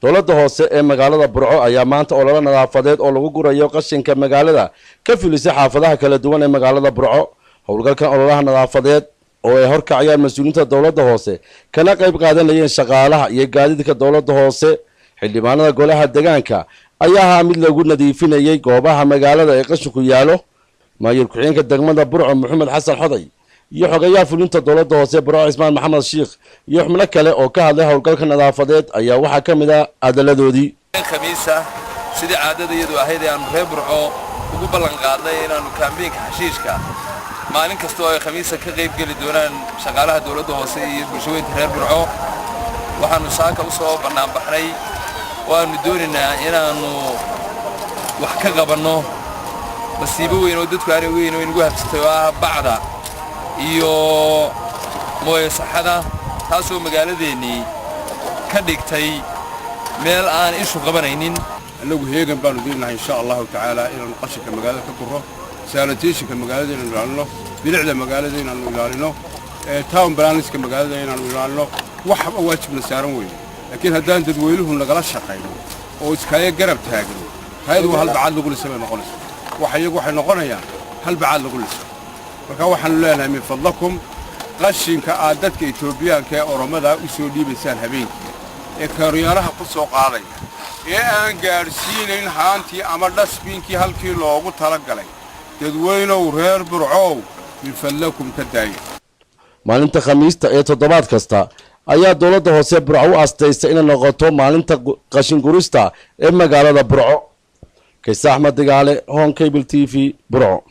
dowladda hoose ee magaalada Burco ayaa maanta olole nadaafadeed oo lagu gurayo qashinka magaalada ka filisay xaafadaha kala duwan ee magaalada Burco. Howlgalkan ololaha nadaafadeed oo ay horkacayaan mas'uuliyiinta dowladda hoose kana qayb qaadanayeen shaqaalaha iyo gaadiidka dowladda hoose. Xildhibaanada golaha deegaanka ayaa mid lagu nadiifinayay goobaha magaalada ee qashinku yaalo. maayir ku-xigeenka degmada Burco Maxamed Xasan Xoday iyo xogayaha fulinta dowladda hoose Burco Ismaan Maxamed Sheekh iyo xubno kale oo ka hadlay howlgalka nadaafadeed ayaa waxa kamid ah adaladoodii khamiisa sidii caadadayadu ahayd aan reer Burco ugu ballan qaadnay inaanu kaambeynka xashiishka maalin kasta oo ay khamiisa ka qayb gali doonaan shaqaalaha dowladda hoose iyo bulshooyinka reer Burco waxaanu saaka u soo banaan baxnay waanu doonaynaa inaanu wax ka qabanno masiibo weyn oo dadku aan weyn oo inagu habsatay bacda iyo mooye saxada taasoo magaaladeennii ka dhigtay meel aan ishu qabanaynin. anagu heegan baanu diinahay insha Allahu ta'ala inaan qashinka magaalada ka guro sanitation-ka magaalada inaan ilaalino bilicda magaalada inaan ilaalino town balance-ka magaalada inaan ilaalino wax waajibna saaran weyn laakiin haddaan dadweynuhu nagala shaqeyno oo iskaaga garab taagno hay'adu hal bacad lagu lisay noqonayso waxay noqonayaan hal bacad lagu lisay marka waxaan leenahay min fadlakum qashinka aad dadka Itoobiyaanka ee Oromada u soo dhiibaysaan habeenkii ee kaariyaraha ku soo qaaday ee aan gaarsiinayn haantii ama dhasbiinkii halkii loogu talagalay dadweynuhu reer Burco min fadlakum ka daay. maalinta khamiista ee toddobaad kasta ayaa dowladda hoose Burco u aastaysay inay noqoto maalinta qashin gurista ee magaalada Burco. Kays Ahmed Digaale, Home Cable TV, Burco.